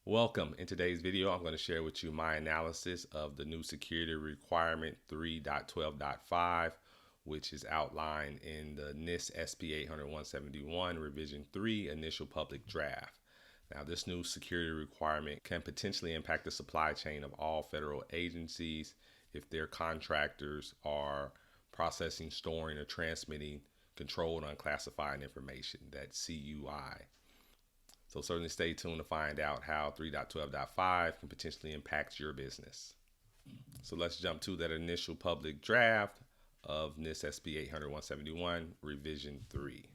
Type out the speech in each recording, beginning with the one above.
Welcome. In today's video, I'm going to share with you my analysis of the new security requirement 3.12.5, which is outlined in the NIST SP 800-171 revision 3 initial public draft. Now, this new security requirement can potentially impact the supply chain of all federal agencies if their contractors are processing, storing, or transmitting controlled unclassified information, that's CUI. So certainly stay tuned to find out how 3.12.5 can potentially impact your business. So let's jump to that initial public draft of NIST SP 800-171 revision 3.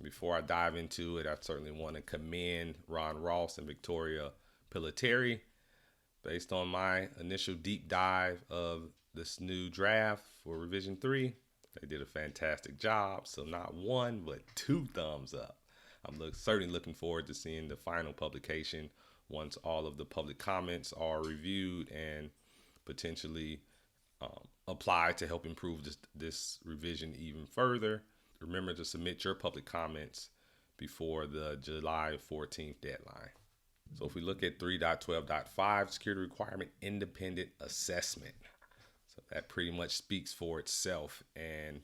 Before I dive into it, I certainly want to commend Ron Ross and Victoria Pilateri. Based on my initial deep dive of this new draft for revision 3, they did a fantastic job. So not one, but 2 thumbs up. I'm certainly looking forward to seeing the final publication once all of the public comments are reviewed and potentially applied to help improve this revision even further. Remember to submit your public comments before the July 14th deadline. So if we look at 3.12.5, security requirement independent assessment. So that pretty much speaks for itself. And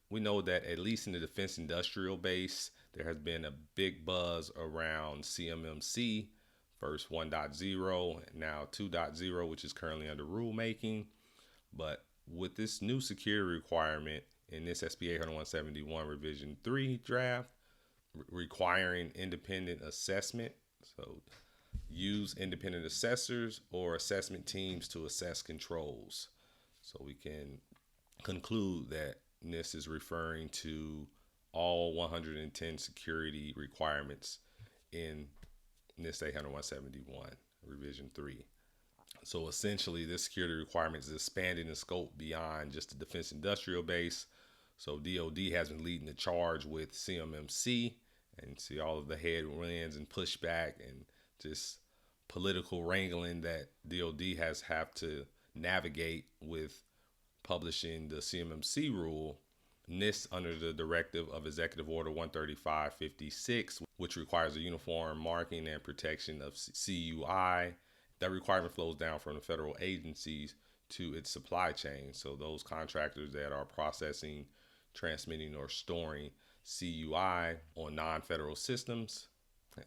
we know that at least in the defense industrial base, there has been a big buzz around CMMC, first 1.0, now 2.0, which is currently under rulemaking. But with this new security requirement in this SP 800-171 revision 3 draft, requiring independent assessment, so use independent assessors or assessment teams to assess controls. So we can conclude that NIST is referring to all 110 security requirements in NIST 800-171 revision 3. So essentially, this security requirement is expanding the scope beyond just the defense industrial base. So DOD has been leading the charge with CMMC, and see all of the headwinds and pushback and just political wrangling that DOD has have to navigate with publishing the CMMC rule. NIST, under the directive of Executive Order 13556, which requires a uniform marking and protection of CUI, that requirement flows down from the federal agencies to its supply chain. So those contractors that are processing, transmitting, or storing CUI on non-federal systems,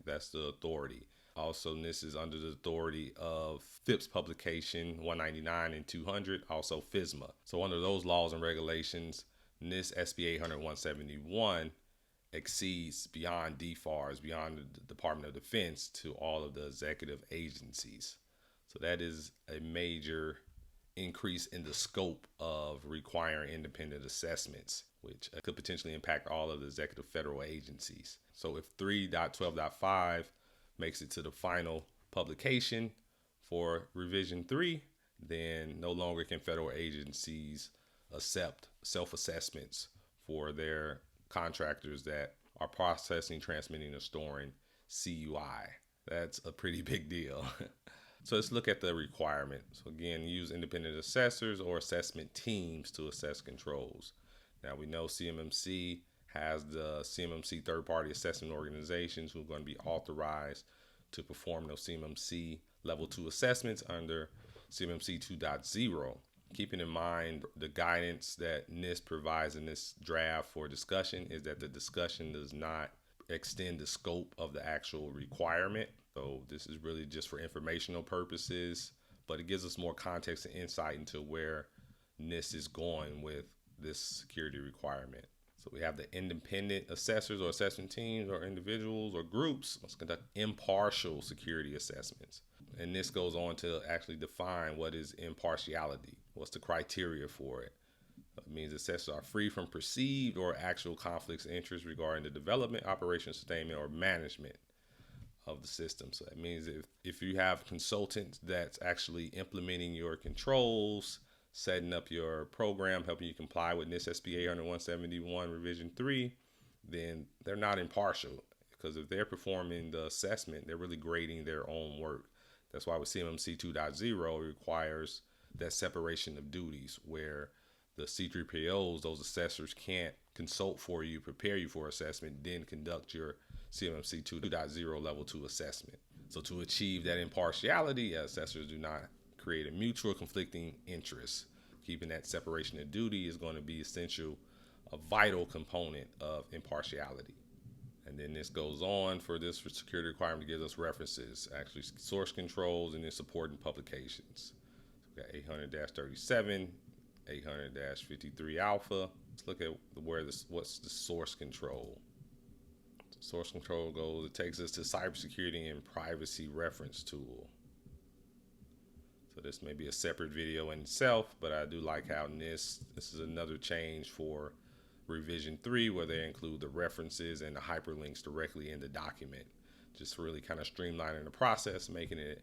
that's the authority. Also, NIST is under the authority of FIPS publication 199 and 200, also FSMA. So under those laws and regulations, NIST SP 800-171 exceeds beyond DFARS, beyond the Department of Defense, to all of the executive agencies. So that is a major increase in the scope of requiring independent assessments, which could potentially impact all of the executive federal agencies. So if 3.12.5 makes it to the final publication for revision 3, then no longer can federal agencies accept self-assessments for their contractors that are processing, transmitting, or storing CUI. That's a pretty big deal. So let's look at the requirement. So again, use independent assessors or assessment teams to assess controls. Now we know CMMC has the CMMC third-party assessment organizations who are going to be authorized to perform those CMMC level 2 assessments under CMMC 2.0. Keeping in mind the guidance that NIST provides in this draft for discussion is that the discussion does not extend the scope of the actual requirement. So this is really just for informational purposes, but it gives us more context and insight into where NIST is going with this security requirement. So we have the independent assessors or assessment teams or individuals or groups must conduct impartial security assessments. And this goes on to actually define what is impartiality. What's the criteria for it? It means assessors are free from perceived or actual conflicts of interest regarding the development, operation, sustainment, or management of the system. So that means if you have consultants that's actually implementing your controls, setting up your program, helping you comply with NIST SP 800-171 revision 3, then they're not impartial, because if they're performing the assessment, they're really grading their own work. That's why with CMMC 2.0 requires that separation of duties, where the C3POs, those assessors, can't consult for you, prepare you for assessment, then conduct your CMMC 2.0 level 2 assessment. So to achieve that impartiality, assessors do not create a mutual conflicting interest. Keeping that separation of duty is going to be essential, a vital component of impartiality. And then this goes on for security requirement, gives us references, actually source controls, and then supporting publications. So we got 800-37, 800-53 alpha. Let's look at what's the source control. Source control goes, it takes us to cybersecurity and privacy reference tool. So this may be a separate video in itself, but I do like how this is another change for revision 3, where they include the references and the hyperlinks directly in the document. Just really kind of streamlining the process, making it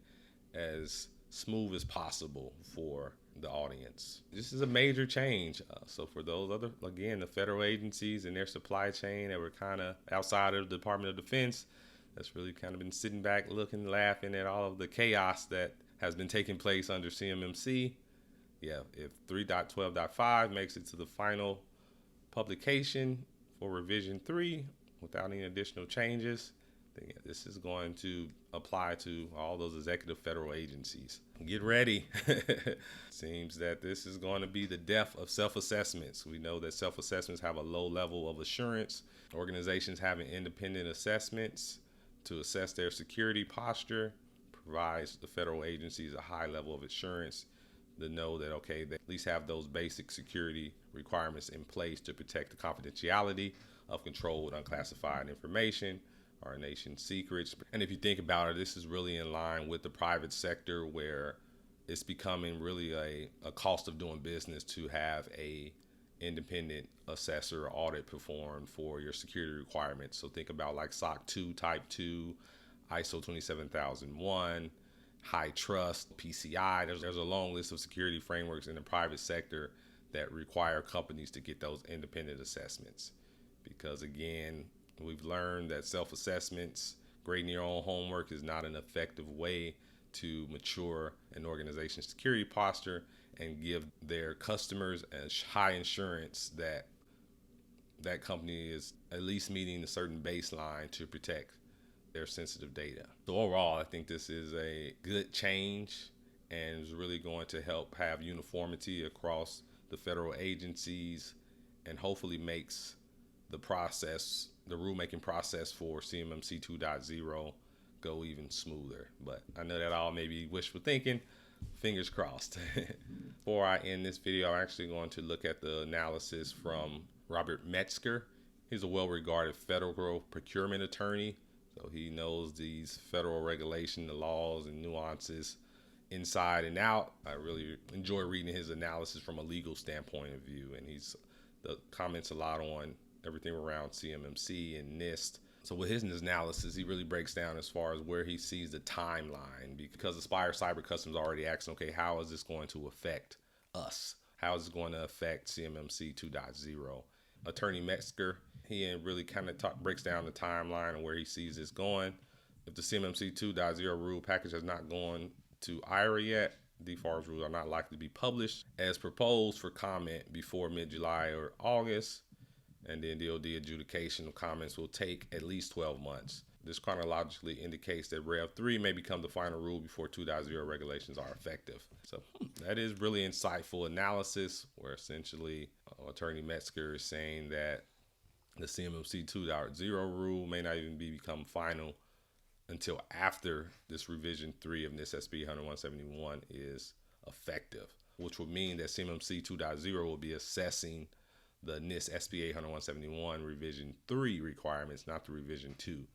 as smooth as possible for the audience. This is a major change. So for those other, again, the federal agencies and their supply chain that were kind of outside of the Department of Defense, that's really kind of been sitting back, looking, laughing at all of the chaos that has been taking place under CMMC. Yeah, if 3.12.5 makes it to the final publication for revision 3 without any additional changes, then yeah, this is going to apply to all those executive federal agencies. Get ready. Seems that this is going to be the death of self-assessments. We know that self-assessments have a low level of assurance. Organizations having independent assessments to assess their security posture provides the federal agencies a high level of assurance to know that, okay, they at least have those basic security requirements in place to protect the confidentiality of controlled unclassified information, our nation's secrets. And if you think about it, this is really in line with the private sector, where it's becoming really a cost of doing business to have a independent assessor or audit performed for your security requirements. So think about like SOC 2, Type 2, ISO 27001, High Trust, PCI. There's a long list of security frameworks in the private sector that require companies to get those independent assessments. Because again, we've learned that self-assessments, grading your own homework, is not an effective way to mature an organization's security posture and give their customers a high insurance that that company is at least meeting a certain baseline to protect their sensitive data. So overall, I think this is a good change and is really going to help have uniformity across the federal agencies, and hopefully makes the process, the rulemaking process for CMMC 2.0 go even smoother. But I know that all may be wishful thinking. Fingers crossed. Before I end this video, I'm actually going to look at the analysis from Robert Metzger. He's a well-regarded federal procurement attorney. So he knows these federal regulation, the laws and nuances inside and out. I really enjoy reading his analysis from a legal standpoint of view. And he's comments a lot on everything around CMMC and NIST. So with his analysis, he really breaks down as far as where he sees the timeline, because Aspire Cyber Customs already asked, okay, how is this going to affect us? How is it going to affect CMMC 2.0? Attorney Metzger, he really kind of breaks down the timeline and where he sees this going. If the CMMC 2.0 rule package has not gone to IRA yet, DFARS rules are not likely to be published as proposed for comment before mid-July or August. And then DoD adjudication of comments will take at least 12 months. This chronologically indicates that Rev 3 may become the final rule before 2.0 regulations are effective. So that is really insightful analysis, where essentially Attorney Metzger is saying that the CMMC 2.0 rule may not even become final until after this revision 3 of NIST SP 171 is effective, which would mean that CMMC 2.0 will be assessing the NIST SP 171 revision 3 requirements, not the revision 2.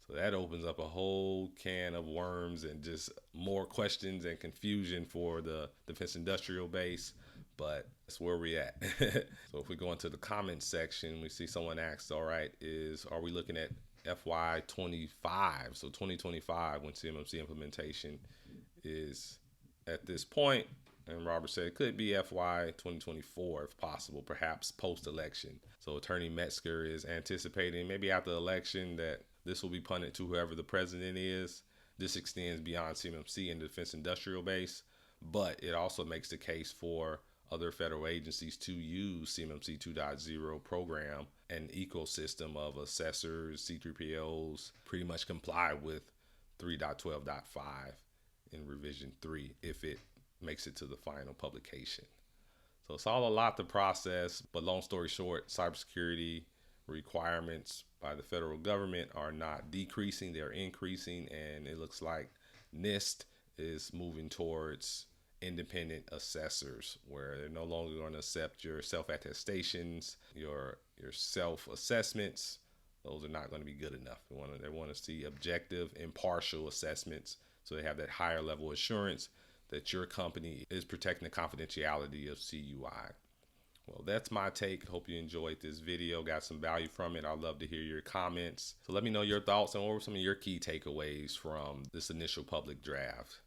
So that opens up a whole can of worms and just more questions and confusion for the defense industrial base, but that's where we're at. So if we go into the comments section, we see someone asks, all right, are we looking at FY 25, so 2025, when CMMC implementation is at this point? And Robert said it could be FY 2024 if possible, perhaps post-election. So Attorney Metzger is anticipating maybe after the election that this will be punted to whoever the president is. This extends beyond CMMC and the defense industrial base, but it also makes the case for other federal agencies to use CMMC 2.0 program and ecosystem of assessors, C3POs, pretty much comply with 3.12.5 in revision 3 if it makes it to the final publication. So it's all a lot to process, but long story short, cybersecurity requirements by the federal government are not decreasing, they're increasing, and it looks like NIST is moving towards independent assessors, where they're no longer going to accept your self-attestations, your self-assessments. Those are not going to be good enough. They want to see objective, impartial assessments, so they have that higher level assurance that your company is protecting the confidentiality of CUI. Well, that's my take. Hope you enjoyed this video, got some value from it. I'd love to hear your comments. So let me know your thoughts and what were some of your key takeaways from this initial public draft.